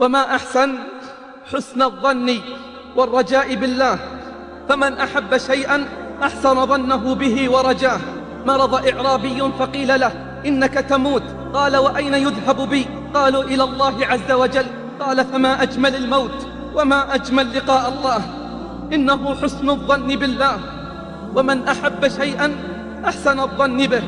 وما أحسن حسن الظن والرجاء بالله، فمن أحب شيئا أحسن ظنه به ورجاه. مرض إعرابي فقيل له: إنك تموت. قال: وأين يذهب بي؟ قالوا: إلى الله عز وجل. قال: فما أجمل الموت وما أجمل لقاء الله، إنه حسن الظن بالله. ومن أحب شيئا أحسن الظن به.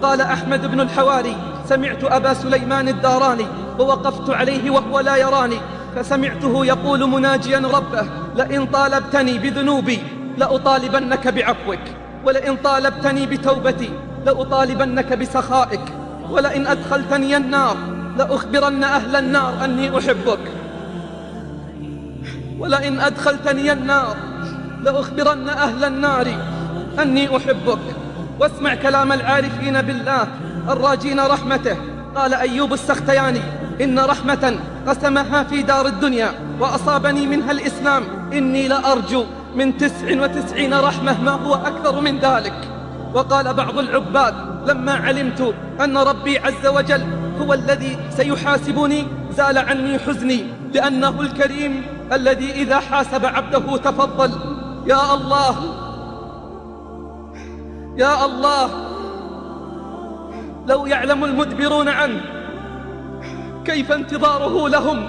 قال أحمد بن الحواري: سمعت أبا سليمان الداراني ووقفت عليه وهو لا يراني، فسمعته يقول مناجيا ربه: لئن طالبتني بذنوبي لأطالبنك بعفوك، ولئن طالبتني بتوبتي لأطالبنك بسخائك، ولئن أدخلتني النار لأخبرن أهل النار أني أحبك، ولئن أدخلتني النار لأخبرن أهل النار أني أحبك. واسمع كلام العارفين بالله الراجين رحمته. قال أيوب السختياني: إن رحمة قسمها في دار الدنيا وأصابني منها الإسلام، إني لأرجو من 99 رحمة ما هو أكثر من ذلك. وقال بعض العباد: لما علمت أن ربي عز وجل هو الذي سيحاسبني زال عني حزني، لأنه الكريم الذي إذا حاسب عبده تفضل. يا الله يا الله، لو يعلم المدبرون عنه كيف انتظاره لهم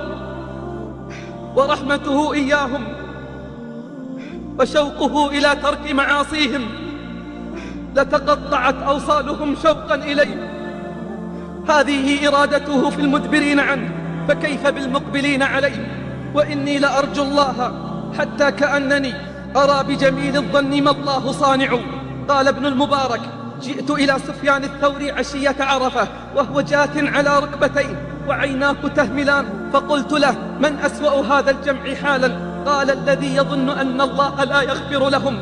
ورحمته إياهم وشوقه إلى ترك معاصيهم، لتقطعت أوصالهم شوقا إليه. هذه إرادته في المدبرين عنه، فكيف بالمقبلين عليه؟ وإني لأرجو الله حتى كأنني أرى بجميل الظن ما الله صانع. قال ابن المبارك: جئت إلى سفيان الثوري عشية عرفة وهو جاث على ركبتيه وعيناه تهملان، فقلت له: من أسوأ هذا الجمع حالا؟ قال: الذي يظن أن الله لا يغفر لهم.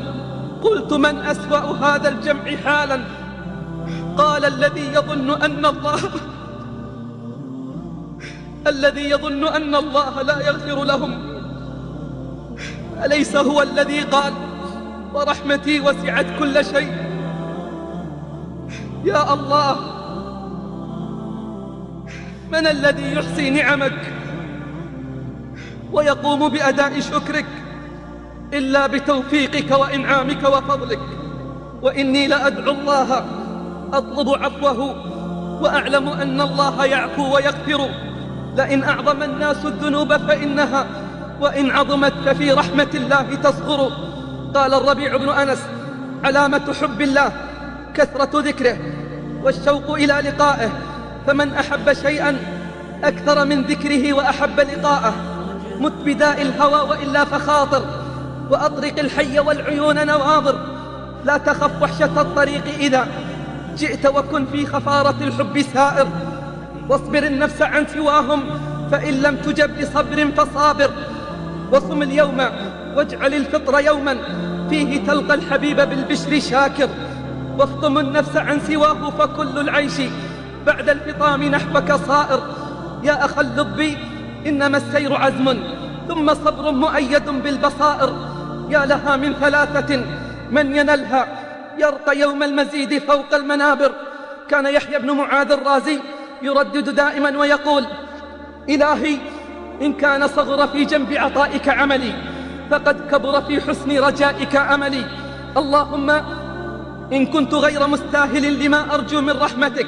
قلت: من أسوأ هذا الجمع حالا؟ قال: الذي يظن أن الله لا يغفر لهم. أليس هو الذي قال: ورحمتي وسعت كل شيء؟ يا الله، من الذي يحصي نعمك ويقوم بأداء شكرك إلا بتوفيقك وإنعامك وفضلك؟ وإني لأدعو الله أطلب عفوه وأعلم أن الله يعفو ويغفر. لئن أعظم الناس الذنوب فإنها وإن عظمت ففي رحمة الله تصغر. قال الربيع بن أنس: علامة حب الله كثرة ذكره والشوق إلى لقائه، فمن أحب شيئا أكثر من ذكره وأحب لقاءه. مت بداء الهوى وإلا فخاطر، وأطرق الحي والعيون نواظر. لا تخف وحشة الطريق إذا جئت، وكن في خفارة الحب سائر. واصبر النفس عن سواهم، فإن لم تجب بصبر فصابر. وصم اليوم واجعل الفطر يوما فيه تلقى الحبيب بالبشر شاكر. وافطم النفس عن سواه، فكل العيش بعد الفطام نحوك صائر. يا أخا اللب إنما السير عزم ثم صبر مؤيد بالبصائر. يا لها من ثلاثة من ينلها يرقى يوم المزيد فوق المنابر. كان يحيى بن معاذ الرازي يردد دائما ويقول: إلهي، إن كان صغر في جنب عطائك عملي فقد كبر في حسن رجائك أملي. اللهم إن كنت غير مستاهل لما أرجو من رحمتك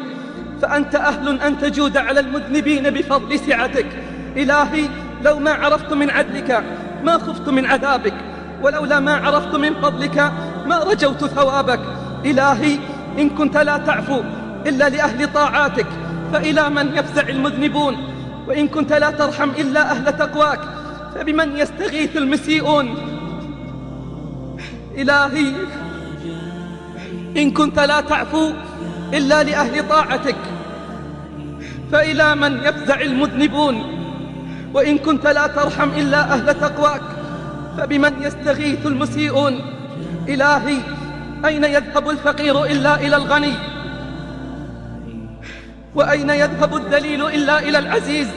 فأنت أهل أن تجود على المذنبين بفضل سعتك. إلهي، لو ما عرفت من عدلك ما خفت من عذابك، ولولا ما عرفت من فضلك ما رجوت ثوابك. إلهي، إن كنت لا تعفو إلا لأهل طاعاتك فإلى من يفزع المذنبون، وإن كنت لا ترحم إلا أهل تقواك فبمن يستغيث المسيئون. إلهي، إن كنت لا تعفو إلا لأهل طاعتك فإلى من يفزع المذنبون، وإن كنت لا ترحم إلا أهل تقواك فبمن يستغيث المسيئون. إلهي، أين يذهب الفقير إلا إلى الغني؟ وأين يذهب الذليل إلا إلى العزيز؟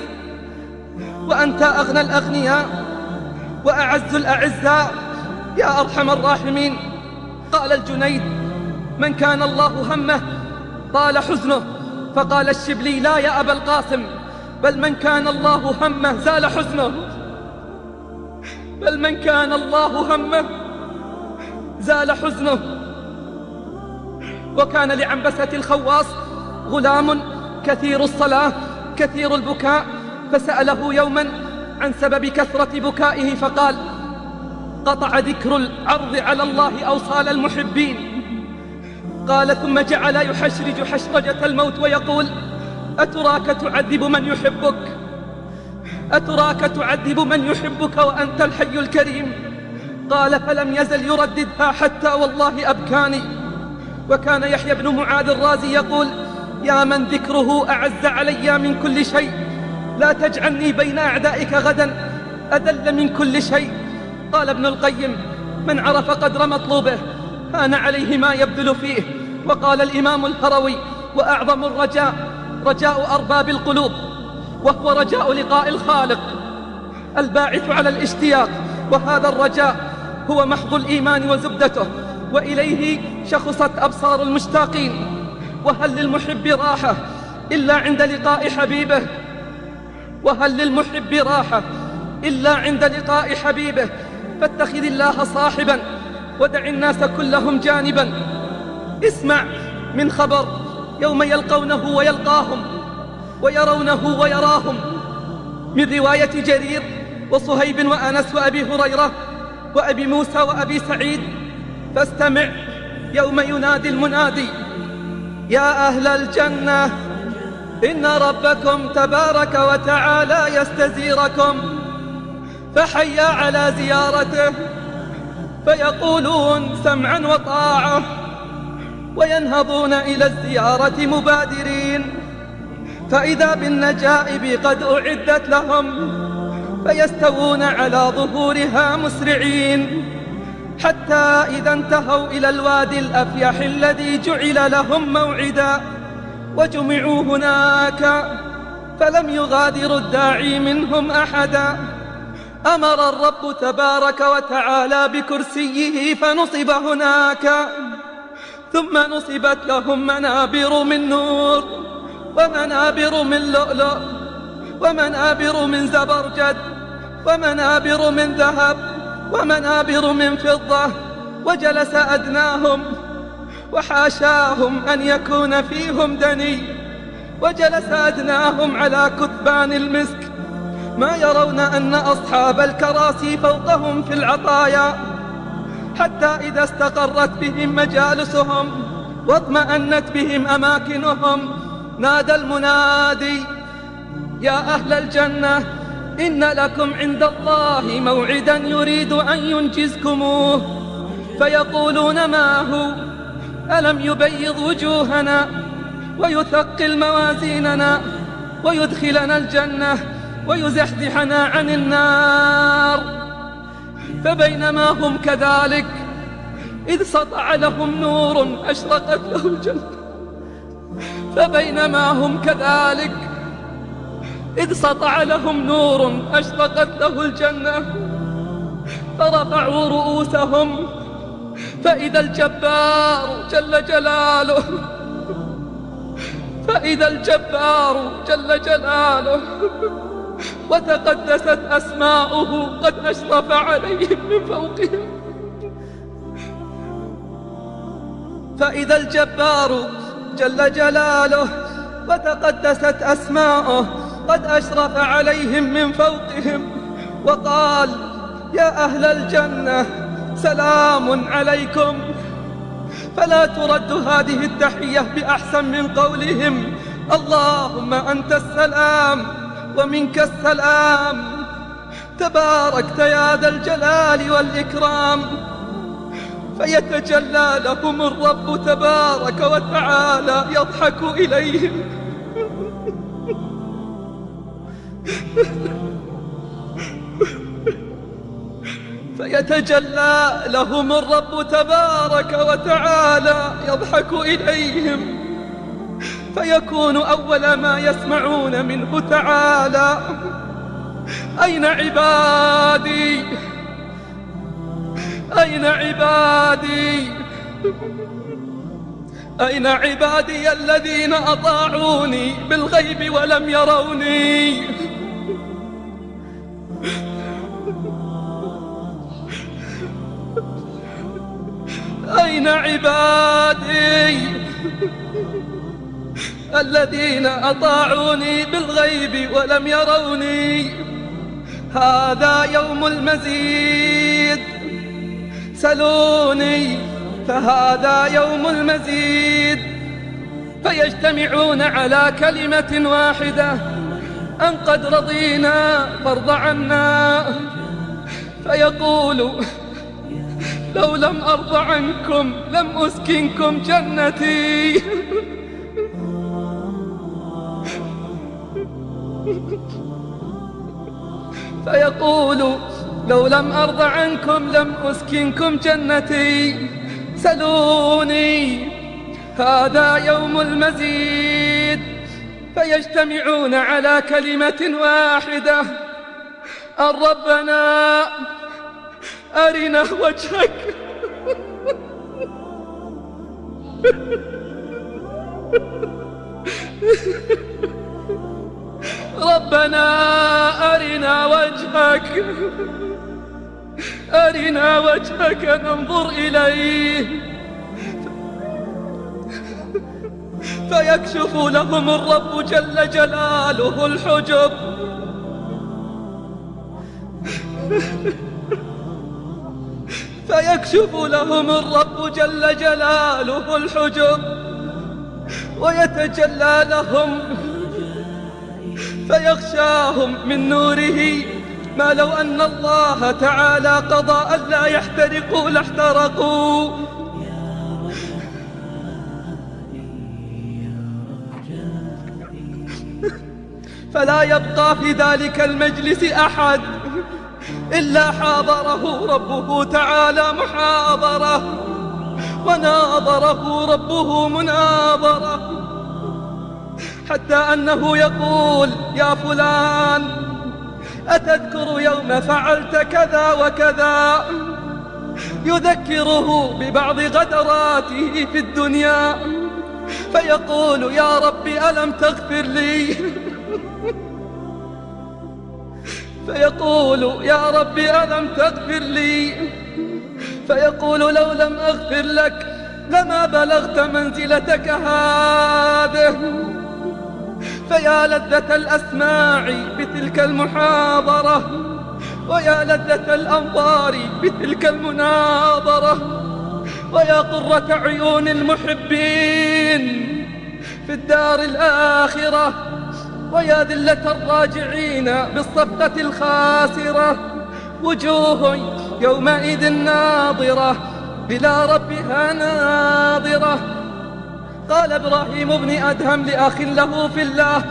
وأنت أغنى الأغنياء وأعز الأعزاء يا أرحم الراحمين. قال الجنيد: من كان الله همه طال حزنه، فقال الشبلي: لا يا أبا القاسم، بل من كان الله همه زال حزنه، بل من كان الله همه زال حزنه. وكان لعنبسة الخواص غلام كثير الصلاة كثير البكاء، فسأله يوما عن سبب كثرة بكائه فقال: قطع ذكر العرض على الله أوصال المحبين. قال: ثم جعل يحشرج حشرجة الموت ويقول: أتراك تعذب من يحبك، أتراك تعذب من يحبك وأنت الحي الكريم. قال: فلم يزل يرددها حتى والله أبكاني. وكان يحيى بن معاذ الرازي يقول: يا من ذكره أعز علي من كل شيء، لا تجعلني بين أعدائك غدا أذل من كل شيء. قال ابن القيم: من عرف قدر مطلوبه هان عليه ما يبذل فيه. وقال الإمام الهروي: وأعظم الرجاء رجاء أرباب القلوب، وهو رجاء لقاء الخالق الباعث على الاشتياق، وهذا الرجاء هو محض الإيمان وزبدته، وإليه شخصت أبصار المشتاقين. وهل للمحب راحة إلا عند لقاء حبيبه، وهل للمحب راحة إلا عند لقاء حبيبه. فاتخذ الله صاحبا ودع الناس كلهم جانبا. اسمع من خبر يوم يلقونه ويلقاهم ويرونه ويراهم، من رواية جرير وصهيب وأنس وأبي هريرة وأبي موسى وأبي سعيد. فاستمع يوم ينادي المنادي: يا أهل الجنة إن ربكم تبارك وتعالى يستزيركم، فحيا على زيارته. فيقولون سمعا وطاعة، وينهضون إلى الزيارة مبادرين، فإذا بالنجائب قد أعدت لهم، فيستوون على ظهورها مسرعين، حتى إذا انتهوا إلى الوادي الأفيح الذي جعل لهم موعدا، وجمعوا هناك فلم يغادر الداعي منهم أحدا. أمر الرب تبارك وتعالى بكرسيه فنصب هناك، ثم نصبت لهم منابر من نور، ومنابر من لؤلؤ، ومنابر من زبرجد، ومنابر من ذهب، ومنابر من فضة. وجلس أدناهم، وحاشاهم أن يكون فيهم دني، وجلس أدناهم على كثبان المسك، ما يرون أن أصحاب الكراسي فوقهم في العطايا. حتى إذا استقرت بهم مجالسهم واطمأنت بهم أماكنهم، نادى المنادي: يا أهل الجنة إن لكم عند الله موعدا يريد أن ينجزكموه. فيقولون: ما هو؟ ألم يبيض وجوهنا ويثقل موازيننا ويدخلنا الجنة ويزحزحنا عن النار؟ فبينما هم كذلك إذ سطع لهم نور أشرقت له الجنة، فبينما هم كذلك إذ سطع لهم نور أشرقت له الجنة، فرفعوا رؤوسهم فإذا الجبار جل جلاله، فإذا الجبار جل جلاله وتقدست أسماؤه قد أشرف عليهم من فوقهم. فإذا الجبار جل جلاله وتقدست أسماؤه قد أشرف عليهم من فوقهم، وقال: يا أهل الجنة سلام عليكم. فلا ترد هذه التحية بأحسن من قولهم: اللهم أنت السلام ومنك السلام، تباركت يا ذا الجلال والإكرام. فيتجلى لهم الرب تبارك وتعالى يضحك إليهم فيتجلى لهم الرب تبارك وتعالى يضحك إليهم، فيكون أول ما يسمعون منه تعالى: أين عبادي؟ أين عبادي؟ أين عبادي الذين أطاعوني بالغيب ولم يروني؟ أين عبادي الذين أطاعوني بالغيب ولم يروني؟ هذا يوم المزيد، سلوني فهذا يوم المزيد. فيجتمعون على كلمة واحدة أن قد رضينا فارض عنا. فيقول لو لم أرض عنكم لم أسكنكم جنتي. فيقول لو لم أرض عنكم لم أسكنكم جنتي. سلوني هذا يوم المزيد. فيجتمعون على كلمة واحدة أن ربنا أرنا وجهك. ربنا أرنا وجهك، أرنا وجهك ننظر إليه. فيكشف لهم الرب جل جلاله الحجب. فيكشف لهم الرب جل جلاله الحجب ويتجلى لهم فيغشاهم من نوره ما لو أن الله تعالى قضى ألا يحترقوا لاحترقوا. فلا يبقى في ذلك المجلس أحد إلا حاضره ربه تعالى محاضرة، وناظره ربه مناظرة، حتى أنه يقول يا فلان أتذكر يوم فعلت كذا وكذا، يذكره ببعض غدراته في الدنيا، فيقول يا رب ألم تغفر لي؟ فيقول يا رب ألم تغفر لي؟ فيقول لو لم أغفر لك لما بلغت منزلتك هذه. فيا لذة الأسماع بتلك المحاضرة، ويا لذة الأنظار بتلك المناظرة، ويا قرة عيون المحبين في الدار الآخرة، ويا ذلة الراجعين بالصفقة الخاسرة. وجوه يومئذ ناظرة إلى ربها ناظرة. قال إبراهيم بن أدهم لأخ له في الله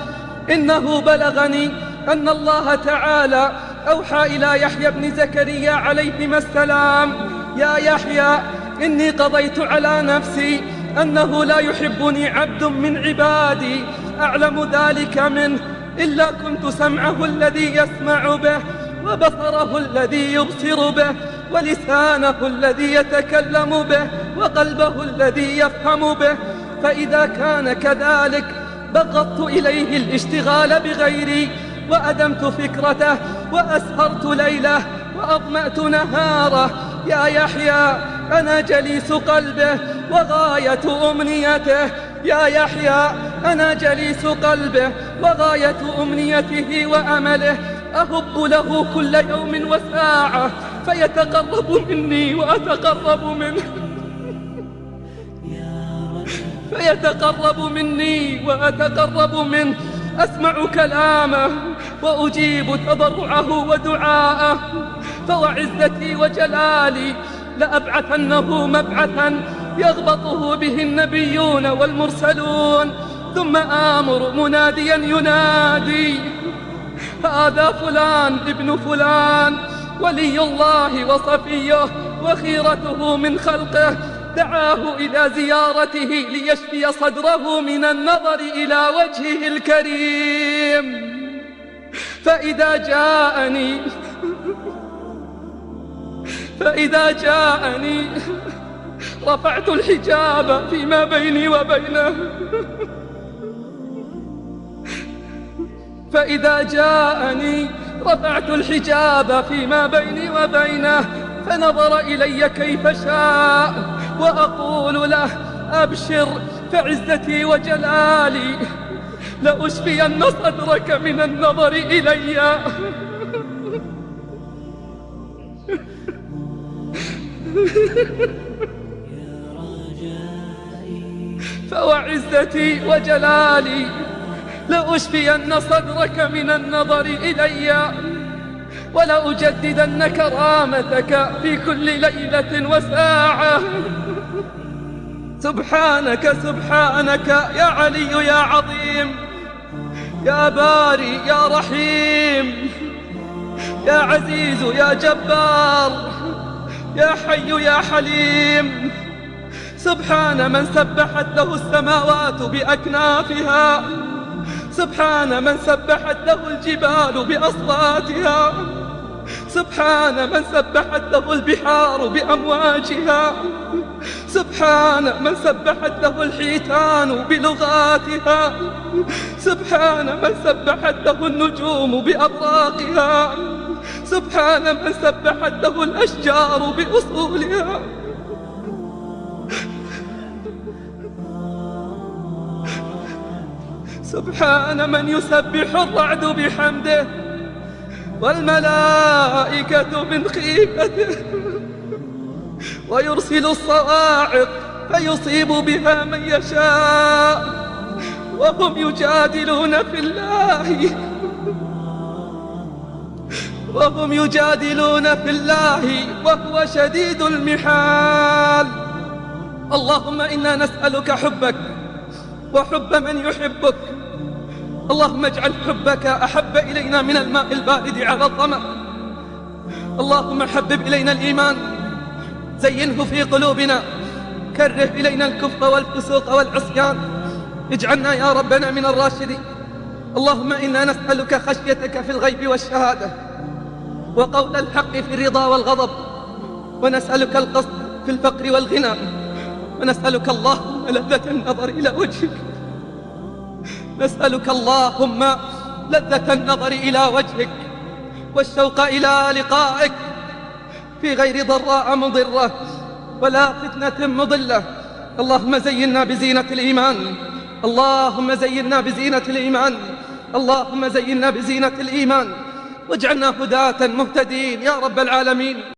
إنه بلغني أن الله تعالى أوحى إلى يحيى بن زكريا عليهما السلام يا يحيى إني قضيت على نفسي أنه لا يحبني عبد من عبادي أعلم ذلك منه إلا كنت سمعه الذي يسمع به، وبصره الذي يبصر به، ولسانه الذي يتكلم به، وقلبه الذي يفهم به. فإذا كان كذلك بغضت إليه الاشتغال بغيري، وأدمت فكرته، وأسهرت ليله، وأظمأت نهاره. يا يحيى أنا جليس قلبه وغاية أمنيته. يا يحيى أنا جليس قلبه وغاية أمنيته وأمله. أهب له كل يوم وساعة فيتقرب مني وأتقرب منه، فيتقرب مني وأتقرب منه. أسمع كلامه وأجيب تضرعه ودعاءه. فوعزتي وجلالي لأبعثنه مبعثا يغبطه به النبيون والمرسلون، ثم آمر مناديا ينادي هذا فلان ابن فلان ولي الله وصفيه وخيرته من خلقه، دعاه إلى زيارته ليشفي صدره من النظر إلى وجهه الكريم. فإذا جاءني رفعت الحجاب فيما بيني وبينه، فإذا جاءني رفعت الحجاب فيما بيني وبينه، فنظر إلي كيف شاء، وأقول له: أبشر، فعزتي وجلالي لأشفين صدرك من النظر إلي. فوعزتي وجلالي لأشفين صدرك من النظر إلي، ولأجددن كرامتك في كل ليلة وساعة. سبحانك سبحانك يا علي يا عظيم، يا باري يا رحيم، يا عزيز يا جبار، يا حي يا حليم. سبحان من سبحت له السماوات بأكنافها، سبحان من سبحت له الجبال بأصواتها، سبحان من سبحت له البحار بأمواجها، سبحان من سبحت له الحيتان بلغاتها، سبحان من سبحت له النجوم بأبراقها، سبحان من سبحت له الأشجار بأصولها. سبحان من يسبح الرعد بحمده والملائكة من خيفته، ويرسل الصواعق فيصيب بها من يشاء، وهم يجادلون في الله وهو شديد المحال. اللهم إنا نسألك حبك وحب من يحبك. اللهم اجعل حبك أحب إلينا من الماء البارد على الظمأ. اللهم حبب إلينا الإيمان، زينه في قلوبنا، كره إلينا الكفر والفسوق والعصيان، اجعلنا يا ربنا من الراشدين. اللهم إنا نسألك خشيتك في الغيب والشهادة، وقول الحق في الرضا والغضب، ونسألك القصد في الفقر والغنى، ونسألك اللهم لذة النظر إلى وجهك، نسألك اللهم لذة النظر إلى وجهك والشوق إلى لقائك في غير ضراء مضرة ولا فتنة مضلة. اللهم زينا بزينة الإيمان، اللهم زينا بزينة الإيمان، اللهم زينا بزينة الإيمان، واجعلنا هداة مهتدين يا رب العالمين.